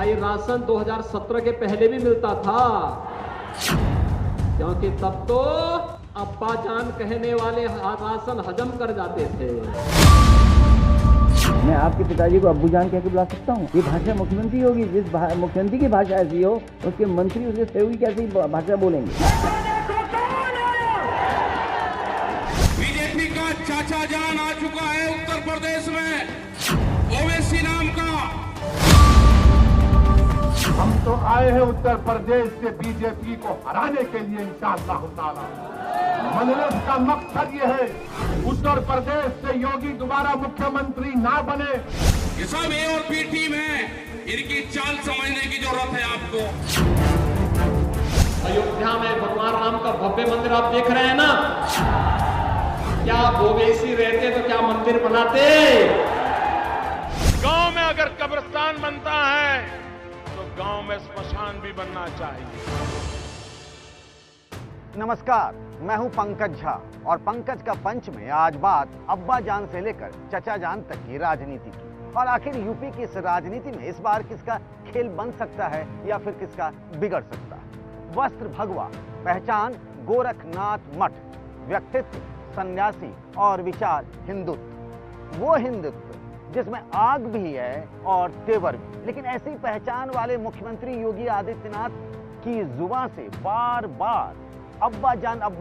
भाई राशन 2017 के पहले भी मिलता था, क्योंकि तब तो अब्बा जान कहने वाले राशन हजम कर जाते थे। मैं आपके पिताजी को अब्बू जान कह के बुला सकता हूँ? ये भाषा मुख्यमंत्री होगी। जिस मुख्यमंत्री की भाषा ऐसी हो, उसके मंत्री उसके सहयोगी कैसी भाषा बोलेंगे? बीजेपी का चाचा जान आ चुका है उत्तर प्रदेश में, ओवैसी नाम का। हम तो आए हैं उत्तर प्रदेश से बीजेपी को हराने के लिए इंशाअल्लाह ताला। मनरेगा का मकसद ये है, उत्तर प्रदेश से योगी दोबारा मुख्यमंत्री ना बने। ये सब ए और बी टीम है, इनकी चाल समझने की जरूरत है आपको। अयोध्या में भगवान राम का भव्य मंदिर आप देख रहे हैं ना, क्या ओवैसी रहते तो क्या मंदिर बनाते? गांव में अगर कब्रिस्तान बनता है तो गांव में स्मशान भी बनना चाहिए। नमस्कार, मैं हूं पंकज झा और पंकज का पंच में आज बात अब्बा जान से लेकर चचा जान तक की राजनीति की। और आखिर यूपी की इस राजनीति में इस बार किसका खेल बन सकता है या फिर किसका बिगड़ सकता है। वस्त्र भगवा, पहचान गोरखनाथ मठ, व्यक्तित्व सन्यासी और विचार हिंदुत्व। वो हिंदुत्व जिसमें आग भी है और तेवर भी। लेकिन ऐसी पहचान वाले मुख्यमंत्री योगी आदित्यनाथ की जुबान से बार बार अब्बा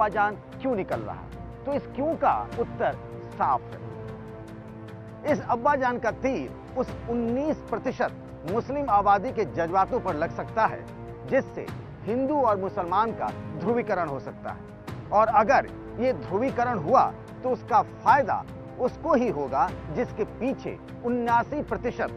जान क्यों निकल रहा है? तो इस क्यों का उत्तर साफ है। इस अब्बा जान का तीर उस 19% मुस्लिम आबादी के जज्बातों पर लग सकता है, जिससे हिंदू और मुसलमान का ध्रुवीकरण हो सकता है। और अगर ये ध्रुवीकरण हुआ तो उसका फायदा उसको ही होगा जिसके पीछे 79%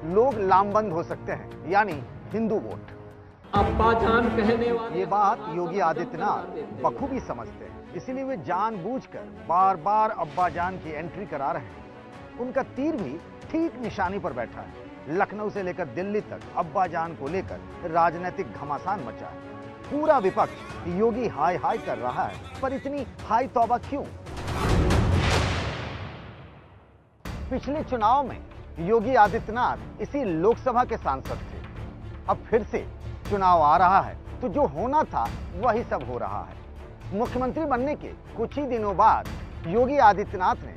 लोग लामबंद हो सकते हैं, यानी हिंदू वोट। अब्बा जान कहने वाले ये बात योगी आदित्यनाथ बखूबी समझते हैं, इसीलिए वे जानबूझकर बार बार अब्बा जान की एंट्री करा रहे हैं। उनका तीर भी ठीक निशानी पर बैठा है। लखनऊ से लेकर दिल्ली तक अब्बा जान को लेकर राजनीतिक घमासान मचा है। पूरा विपक्ष योगी हाय हाय कर रहा है, पर इतनी हाय तौबा क्यों? पिछले चुनाव में योगी आदित्यनाथ इसी लोकसभा के सांसद थे। अब फिर से चुनाव आ रहा है तो जो होना था वही सब हो रहा है। मुख्यमंत्री बनने के कुछ ही दिनों बाद योगी आदित्यनाथ ने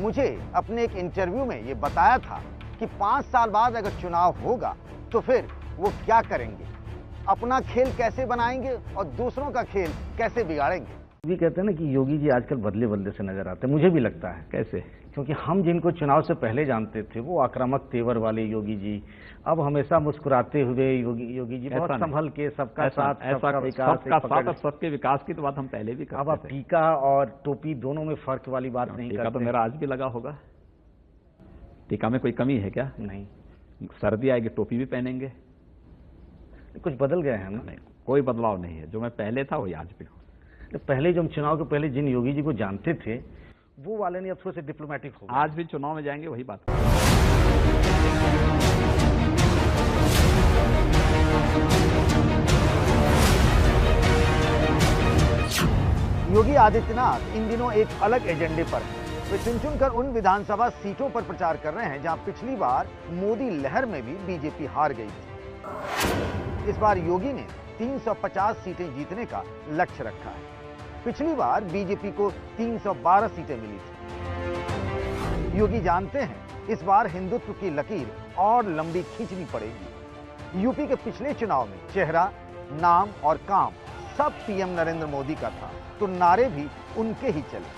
मुझे अपने एक इंटरव्यू में ये बताया था कि 5 साल बाद अगर चुनाव होगा तो फिर वो क्या करेंगे, अपना खेल कैसे बनाएंगे और दूसरों का खेल कैसे बिगाड़ेंगे। भी कहते हैं ना कि योगी जी आजकल बदले बदले से नजर आते हैं। मुझे भी लगता है। कैसे? क्योंकि हम जिनको चुनाव से पहले जानते थे वो आक्रामक तेवर वाले योगी जी, अब हमेशा मुस्कुराते हुए योगी जी, बहुत संभल के सबका साथ, सबका विकास, सबके विकास की तो बात हम पहले भी करते थे। अब आप टीका और टोपी दोनों में फर्क वाली बात नहीं करते। टीका तो मेरा आज भी लगा होगा। टीका में कोई कमी है क्या? नहीं। सर्दी आएगी टोपी भी पहनेंगे। कुछ बदल गए हैं ना? नहीं, कोई बदलाव नहीं है। जो मैं पहले था वही आज भी हूँ। तो पहले जो हम चुनाव के पहले जिन योगी जी को जानते थे वो वाले नहीं, अब थोड़े से डिप्लोमेटिक हो गए। आज भी चुनाव में जाएंगे वही बात। योगी आदित्यनाथ इन दिनों एक अलग एजेंडे पर हैं। वे चुन कर उन विधानसभा सीटों पर प्रचार कर रहे हैं जहां पिछली बार मोदी लहर में भी बीजेपी हार गई थी। इस बार योगी ने 350 सीटें जीतने का लक्ष्य रखा है। पिछली बार बीजेपी को 312 सीटें मिली थी। योगी जानते हैं इस बार हिंदुत्व की लकीर और लंबी खींचनी पड़ेगी। यूपी के पिछले चुनाव में चेहरा, नाम और काम सब पीएम नरेंद्र मोदी का था, तो नारे भी उनके ही चले।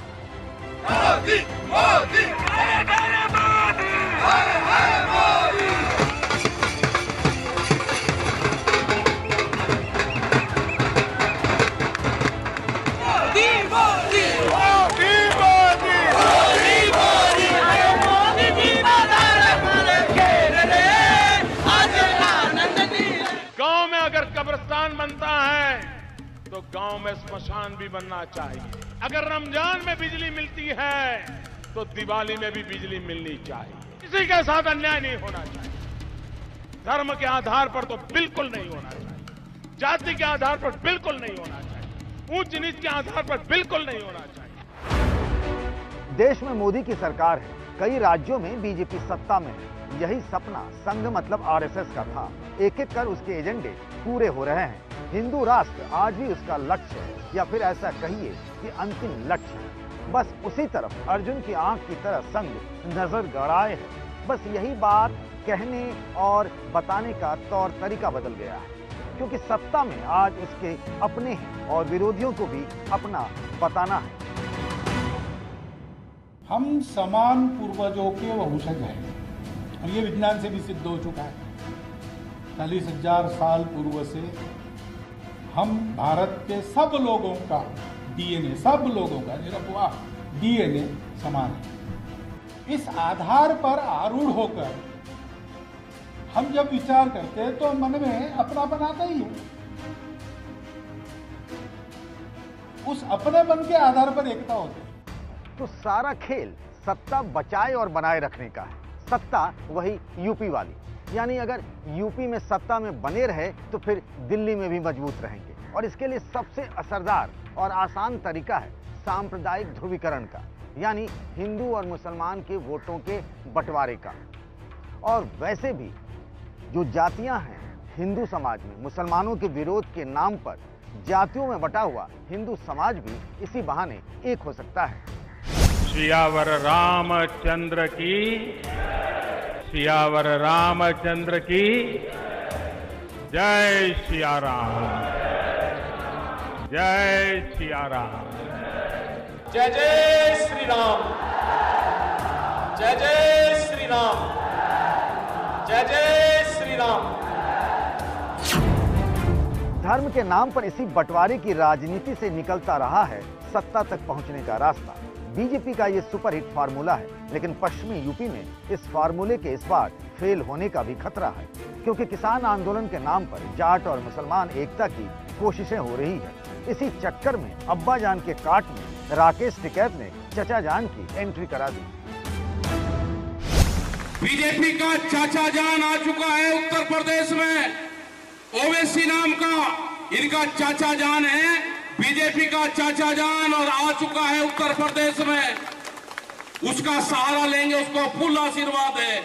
मोदी, मोदी, मोदी, मोदी। गांव में अगर कब्रिस्तान बनता है तो गांव में स्मशान भी बनना चाहिए। अगर रमजान में बिजली मिलती है तो दिवाली में भी बिजली मिलनी चाहिए। किसी के साथ अन्याय नहीं होना चाहिए। धर्म के आधार पर तो बिल्कुल नहीं होना चाहिए। जाति के आधार पर बिल्कुल नहीं होना चाहिए। ऊंच नीच के आधार पर बिल्कुल नहीं होना चाहिए। देश में मोदी की सरकार है, कई राज्यों में बीजेपी सत्ता में है, यही सपना संघ मतलब आरएसएस का था। एक एक कर उसके एजेंडे पूरे हो रहे हैं। हिंदू राष्ट्र आज भी उसका लक्ष्य है, या फिर ऐसा कहिए कि अंतिम लक्ष्य है। बस उसी तरफ अर्जुन की आंख की तरह संघ नजर गड़ाए है। बस यही बात कहने और बताने का तौर तरीका बदल गया है, क्योंकि सत्ता में आज उसके अपने हैं और विरोधियों को भी अपना बताना है। हम समान पूर्वजों के वंशज हैं और ये विज्ञान से भी सिद्ध हो चुका है। 40,000 साल पूर्व से हम भारत के सब लोगों का डीएनए, सब लोगों का निरपवाह डीएनए समान है। इस आधार पर आरूढ़ होकर हम जब विचार करते हैं तो मन में अपनापन आता ही है। उस अपनेपन के आधार पर एकता होती है। तो सारा खेल सत्ता बचाए और बनाए रखने का है। सत्ता वही यूपी वाली, यानी अगर यूपी में सत्ता में बने रहे तो फिर दिल्ली में भी मजबूत रहेंगे। और इसके लिए सबसे असरदार और आसान तरीका है सांप्रदायिक ध्रुवीकरण का, यानी हिंदू और मुसलमान के वोटों के बंटवारे का। और वैसे भी जो जातियां हैं हिंदू समाज में, मुसलमानों के विरोध के नाम पर जातियों में बटा हुआ हिंदू समाज भी इसी बहाने एक हो सकता है। सियावर रामचंद्र की, सियावर रामचंद्र की जय सिया राम, जय सिया राम। जय जय श्री राम, जय जय श्री राम, जय जय श्री राम। धर्म के नाम पर इसी बंटवारे की राजनीति से निकलता रहा है सत्ता तक पहुंचने का रास्ता। बीजेपी का ये सुपरहिट फार्मूला है, लेकिन पश्चिमी यूपी में इस फार्मूले के इस बार फेल होने का भी खतरा है, क्योंकि किसान आंदोलन के नाम पर जाट और मुसलमान एकता की कोशिशें हो रही है। इसी चक्कर में अब्बा जान के काट में राकेश टिकैत ने चचा जान की एंट्री करा दी। बीजेपी का चाचा जान आ चुका है उत्तर प्रदेश में। ओवैसी नाम का इनका चाचा जान है, बीजेपी का चाचा जान, और आ चुका है उत्तर प्रदेश में। उसका सहारा लेंगे, उसको फुल आशीर्वाद है।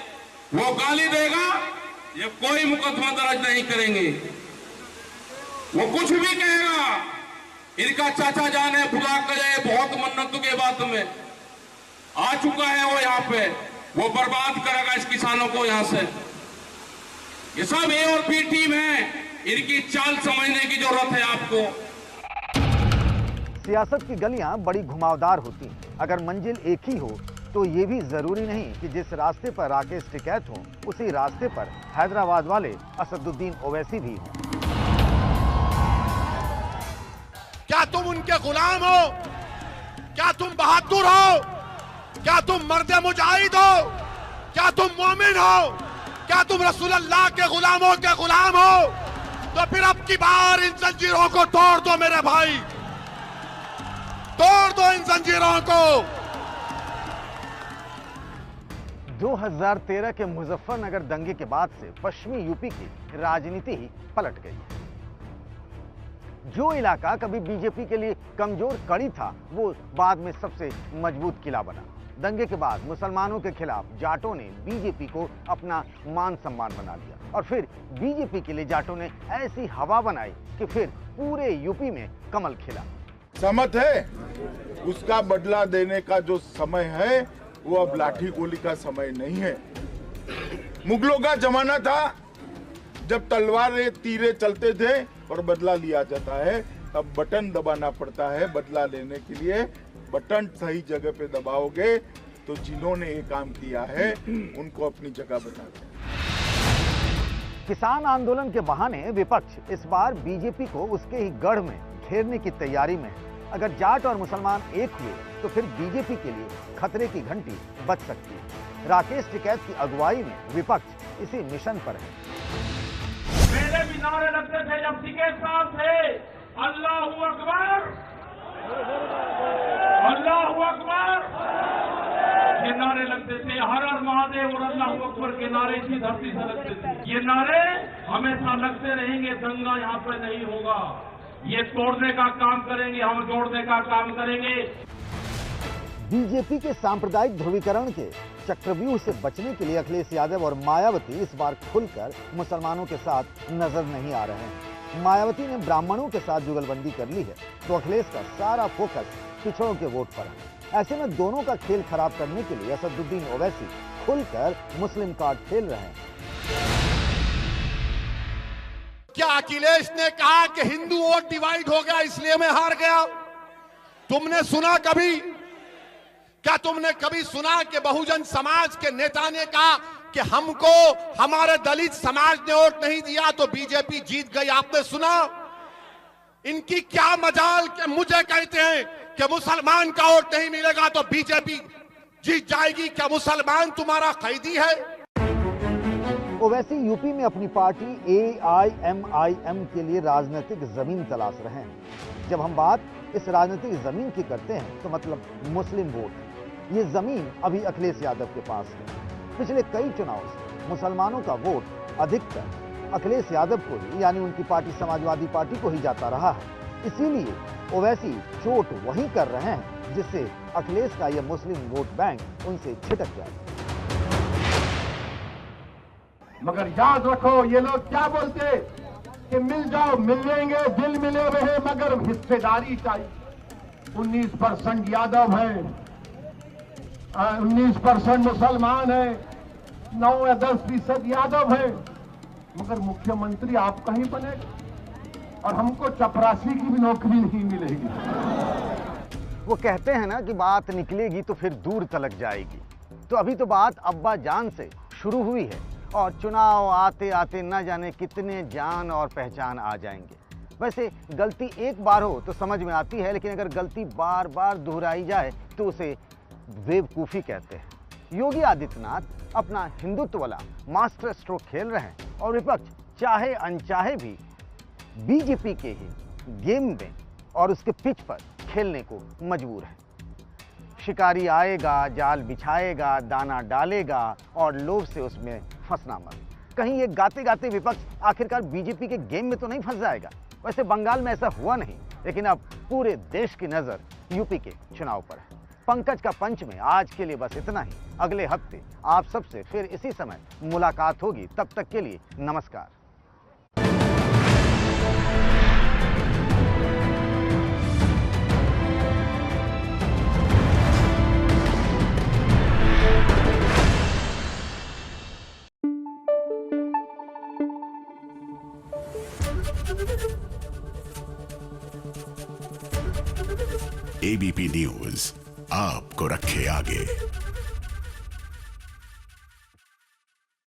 वो गाली देगा, ये कोई मुकदमा दर्ज नहीं करेंगे। वो कुछ भी कहेगा, इनका चाचा जान है, बुला कर जाए, बहुत मन्नतों के बात में आ चुका है वो यहाँ पे। वो बर्बाद करेगा इस किसानों को यहाँ से। ये सब ए और बी टीम है, इनकी चाल समझने की जरूरत है आपको। सियासत की गलियां बड़ी घुमावदार होती हैं। अगर मंजिल एक ही हो तो ये भी जरूरी नहीं कि जिस रास्ते पर राकेश टिकैत हो उसी रास्ते पर हैदराबाद वाले असदुद्दीन ओवैसी भी हों। क्या तुम उनके गुलाम हो? क्या तुम बहादुर हो? क्या तुम मर्द मुजाहिद हो? क्या तुम मोमिन हो? क्या तुम रसूल अल्लाह के गुलामों के गुलाम हो? तो फिर अब की बार इन जंजीरों को तोड़ दो मेरे भाई, तोड़ दो इन जंजीरों को। 2013 के मुजफ्फरनगर दंगे के बाद से पश्चिमी यूपी की राजनीति ही पलट गई है। जो इलाका कभी बीजेपी के लिए कमजोर कड़ी था, वो बाद में सबसे मजबूत किला बना। दंगे के बाद मुसलमानों के खिलाफ जाटों ने बीजेपी को अपना मान सम्मान बना लिया, और फिर बीजेपी के लिए जाटों ने ऐसी हवा बनाई कि फिर पूरे यूपी में कमल खिला। सहमत है, उसका बदला देने का जो समय है वो अब लाठी गोली का समय नहीं है। मुगलों का जमाना था जब तलवारें तीरे चलते थे और बदला लिया जाता है। अब बटन दबाना पड़ता है बदला लेने के लिए। बटन सही जगह पे दबाओगे तो जिन्होंने ये काम किया है उनको अपनी जगह बता दें। किसान आंदोलन के बहाने विपक्ष इस बार बीजेपी को उसके ही गढ़ में घेरने की तैयारी में है। अगर जाट और मुसलमान एक हुए तो फिर बीजेपी के लिए खतरे की घंटी बज सकती है। राकेश टिकैत की अगुवाई में विपक्ष इसी मिशन पर है। मेरे भी नारे लगते थे जब टिकैत साहब थे, अल्लाहू अकबर, अल्लाहू अकबर, ये नारे लगते थे। हर हर महादेव और अल्लाहू अकबर के नारे इसी धरती से लगते थे। ये नारे हमेशा लगते रहेंगे। दंगा यहाँ पर नहीं होगा। ये तोड़ने का काम करेंगे, हम जोड़ने का काम करेंगे। बीजेपी के सांप्रदायिक ध्रुवीकरण के चक्रव्यूह से बचने के लिए अखिलेश यादव और मायावती इस बार खुलकर मुसलमानों के साथ नजर नहीं आ रहे हैं। मायावती ने ब्राह्मणों के साथ जुगलबंदी कर ली है, तो अखिलेश का सारा फोकस पिछड़ों के वोट पर है। ऐसे में दोनों का खेल खराब करने के लिए असदुद्दीन ओवैसी खुलकर मुस्लिम कार्ड खेल रहे हैं। क्या अखिलेश ने कहा कि हिंदू वोट डिवाइड हो गया इसलिए मैं हार गया? तुमने सुना कभी? क्या तुमने कभी सुना कि बहुजन समाज के नेता ने कहा कि हमको हमारे दलित समाज ने वोट नहीं दिया तो बीजेपी जीत गई? आपने सुना? इनकी क्या मजाल कि मुझे कहते हैं कि मुसलमान का वोट नहीं मिलेगा तो बीजेपी जीत जाएगी। क्या मुसलमान तुम्हारा कैदी है? ओवैसी यूपी में अपनी पार्टी AIMIM के लिए राजनीतिक जमीन तलाश रहे हैं। जब हम बात इस राजनीतिक जमीन की करते हैं तो मतलब मुस्लिम वोट। ये जमीन अभी अखिलेश यादव के पास है। पिछले कई चुनाव से मुसलमानों का वोट अधिकतर अखिलेश यादव को ही, यानी उनकी पार्टी समाजवादी पार्टी को ही जाता रहा है। इसीलिए ओवैसी चोट वही कर रहे हैं जिससे अखिलेश का यह मुस्लिम वोट बैंक उनसे छिटक जाए। मगर याद रखो, ये लोग क्या बोलते कि मिल जाओ, मिल लेंगे, दिल मिले रहे, मगर हिस्सेदारी चाहिए। 19% यादव है, 19% मुसलमान है, 9 या 10% यादव है, मगर मुख्यमंत्री आपका ही बनेगा और हमको चपरासी की भी नौकरी नहीं मिलेगी। वो कहते हैं ना कि बात निकलेगी तो फिर दूर तलक जाएगी। तो अभी तो बात अब्बा जान से शुरू हुई है और चुनाव आते आते न जाने कितने जान और पहचान आ जाएंगे। वैसे गलती एक बार हो तो समझ में आती है, लेकिन अगर गलती बार बार दोहराई जाए तो उसे बेवकूफ़ी कहते हैं। योगी आदित्यनाथ अपना हिंदुत्व वाला मास्टर स्ट्रोक खेल रहे हैं और विपक्ष चाहे अनचाहे भी बीजेपी के ही गेम में और उसके पिच पर खेलने को मजबूर है। शिकारी आएगा, जाल बिछाएगा, दाना डालेगा और लोभ से उसमें फंसना मत। कहीं ये गाते गाते विपक्ष आखिरकार बीजेपी के गेम में तो नहीं फंस जाएगा? वैसे बंगाल में ऐसा हुआ नहीं, लेकिन अब पूरे देश की नजर यूपी के चुनाव पर है। पंकज का पंच में आज के लिए बस इतना ही। अगले हफ्ते आप सबसे फिर इसी समय मुलाकात होगी। तब तक के लिए नमस्कार। ABP न्यूज आपको रखे आगे।